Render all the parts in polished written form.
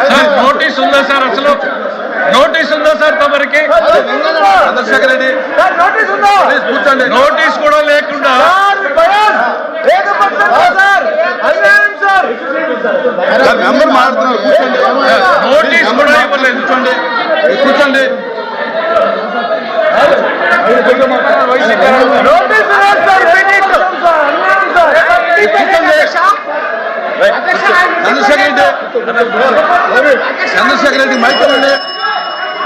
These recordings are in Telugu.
సార్ నోటీస్ ఉందా సార్? అసలు నోటీస్ ఉందా సార్ తమరికి? చంద్రశేఖర్ రెడ్డి కూర్చోండి. నోటీస్ కూడా లేకుండా మెంబర్ మాట్లాడుతున్నారు. కూర్చోండి. నోటీస్ కూడా ఇవ్వలేదు. కూర్చోండి కూర్చోండి. చంద్రశేఖర్ రెడ్డి మైక్ ఉండండి.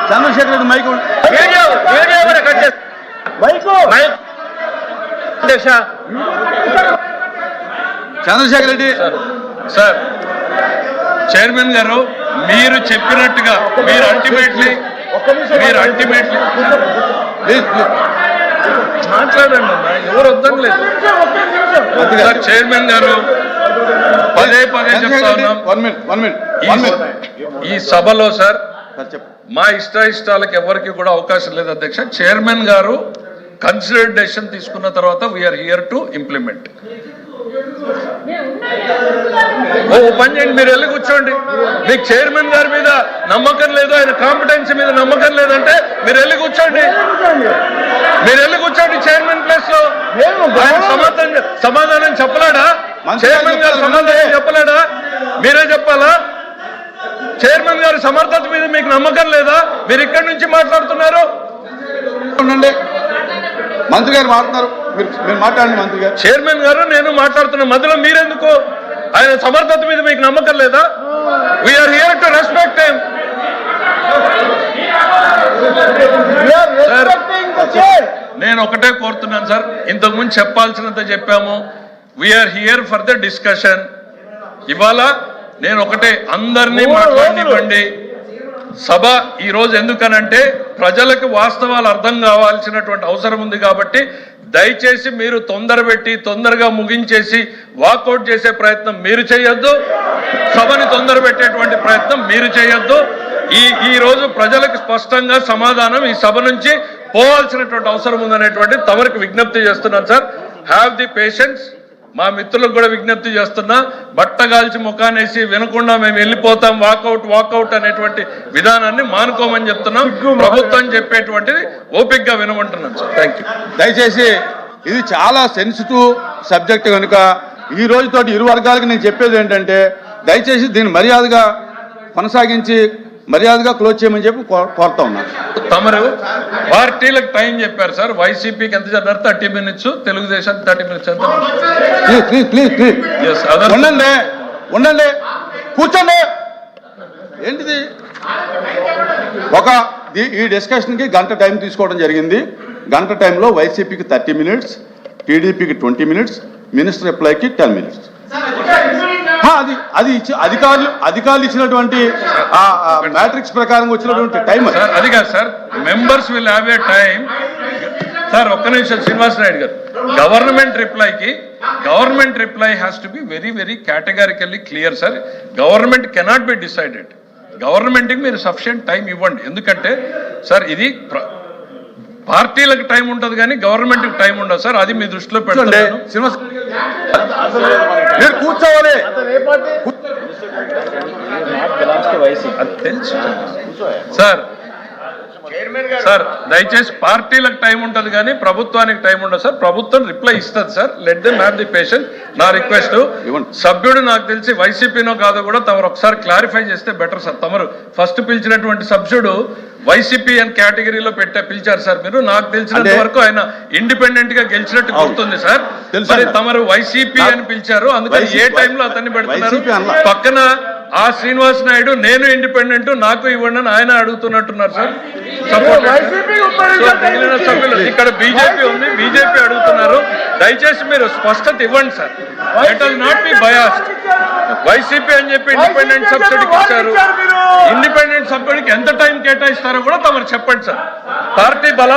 Chandrasekhar Reddy mike Chandrasekhar Reddy sir chairman గారు మీరు చెప్పినట్టుగా మీరు అల్టిమేట్లీ మాట్లాడండి అమ్మా, ఎవరు వద్దని లేదు. చైర్మన్ గారు పదే పదే చెప్తా ఉన్నాం ఈ సభలో సార్ మా ఇష్టాలకు ఎవరికి కూడా అవకాశం లేదు అధ్యక్ష. చైర్మన్ గారు కన్సిడర్డ్ డెసిషన్ తీసుకున్న తర్వాత వీఆర్ హియర్ టు ఇంప్లిమెంట్. ఓ పని చేయండి, మీరు వెళ్ళి కూర్చోండి. మీకు చైర్మన్ గారి మీద నమ్మకం లేదు, ఆయన కాంపిటెన్సీ మీద నమ్మకం లేదంటే మీరు వెళ్ళి కూర్చోండి. చైర్మన్ ప్లేస్ లో ఆయన సమాధానం చెప్పలేడా? చైర్మన్ గారు సమాధానం చెప్పలేడా? మీరే చెప్పాలా? చైర్మన్ గారి సమర్థత మీద మీకు నమ్మకం లేదా? మీరు ఇక్కడి నుంచి మాట్లాడుతున్నారు. మంత్రి గారు మాట్లాడుతున్నారు, మీరు మాట్లాడండి. మంత్రి గారు చైర్మన్ గారు నేను మాట్లాడుతున్నా, మధ్యలో మీరెందుకు? ఆయన సమర్థత మీద మీకు నమ్మకం లేదా? We are here to respect him. నేను ఒకటే కోరుతున్నాను సార్, ఇంతకుముందు చెప్పాల్సినంత చెప్పాము. We are here for the discussion. ఇవాళ నేను ఒకటే, అందరినీ మాట్లాడనివ్వండి. సభ ఈరోజు ఎందుకనంటే ప్రజలకు వాస్తవాలు అర్థం కావాల్సినటువంటి అవసరం ఉంది కాబట్టి దయచేసి మీరు తొందరగా ముగించేసి వాకౌట్ చేసే ప్రయత్నం మీరు చేయొద్దు, సభని తొందర పెట్టేటువంటి ప్రయత్నం మీరు చేయొద్దు. ఈ రోజు ప్రజలకు స్పష్టంగా సమాధానం ఈ సభ నుంచి పోవాల్సినటువంటి అవసరం ఉందనేటువంటి తమరికి విజ్ఞప్తి చేస్తున్నాను సార్. Have the patience. మా మిత్రులకు కూడా విజ్ఞప్తి చేస్తున్నా, బట్టగాల్చి ముఖానేసి వినకుండా మేము వెళ్ళిపోతాం వాకౌట్ అనేటువంటి విధానాన్ని మానుకోమని చెప్తున్నాం. ప్రభుత్వం చెప్పేటువంటిది ఓపికగా వినమంటున్నాం సార్. Thank you. దయచేసి ఇది చాలా సెన్సిటివ్ సబ్జెక్ట్ కనుక ఈ రోజుతోటి ఇరు వర్గాలకు నేను చెప్పేది ఏంటంటే దయచేసి దీన్ని మర్యాదగా కొనసాగించి మర్యాదగా క్లోజ్ చేయమని చెప్పి కోరుతా ఉన్నాను. తమరు పార్టీలకు టైం చెప్పారు సార్. వైసీపీకి ఎంత చెప్పారు? 30 minutes, తెలుగుదేశానికి 30 minutes. ఉండండి కూర్చోండి. ఏంటిది? ఈ డిస్కషన్కి గంట టైం తీసుకోవడం జరిగింది. గంట టైంలో వైసీపీకి 30 minutes, టీడీపీకి 20 minutes, మినిస్టర్ రిప్లైకి 10 minutes. అది అధికారులు ఇచ్చినటువంటి మ్యాట్రిక్స్ ప్రకారం వచ్చినటువంటి టైం అది కాదు sir. Members will have a time sir. ఒక్క నిమిషం శ్రీనివాస్ నాయుడు గారు. Government reply has to be very కేటగారికల్లీ clear sir. Government cannot be decided. గవర్నమెంట్కి మీరు సఫిషియంట్ టైం ఇవ్వండి. ఎందుకంటే సార్ ఇది పార్టీలకు టైం ఉంటుంది కానీ గవర్నమెంట్కి టైం ఉండదు సార్. అది మీ దృష్టిలో పెట్టండి. మీరు కూర్చోవాలి. అది తెలుసు సార్. దయచేసి పార్టీలకు టైం ఉంటుంది కానీ ప్రభుత్వానికి టైం ఉండదు సార్. ప్రభుత్వం రిప్లై ఇస్తుంది sir. Let them have the patience. నా రిక్వెస్ట్, సభ్యుడు నాకు తెలిసి వైసీపీనో కాదో కూడా తమరు ఒకసారి క్లారిఫై చేస్తే బెటర్ సార్. తమరు ఫస్ట్ పిలిచినటువంటి సభ్యుడు వైసీపీ అని కేటగిరీలో పిలిచారు సార్. మీరు నాకు తెలిసినంత వరకు ఆయన ఇండిపెండెంట్ గా గెలిచినట్టు గుర్తుంది సార్. మరి తమరు వైసీపీ అని పిలిచారు, అందుకని ఏ టైంలో అతన్ని పెడుతున్నారు? పక్కన ఆ శ్రీనివాస్ నాయుడు నేను ఇండిపెండెంట్ నాకు ఇవ్వండి అని ఆయన అడుగుతున్నట్టున్నారు సార్. సపోర్ట్ మిగిలిన సభ్యులు ఇక్కడ బీజేపీ ఉంది, బీజేపీ అడుగుతున్నారు. దయచేసి మీరు స్పష్టత ఇవ్వండి sir. Let us not be biased. YCP అని చెప్పి ఇండిపెండెంట్ సభ్యుడికి ఇచ్చారు. ఇండిపెండెంట్ సభ్యుడికి ఎంత టైం కేటాయిస్తారో కూడా తమరు చెప్పండి సార్. పార్టీ బలా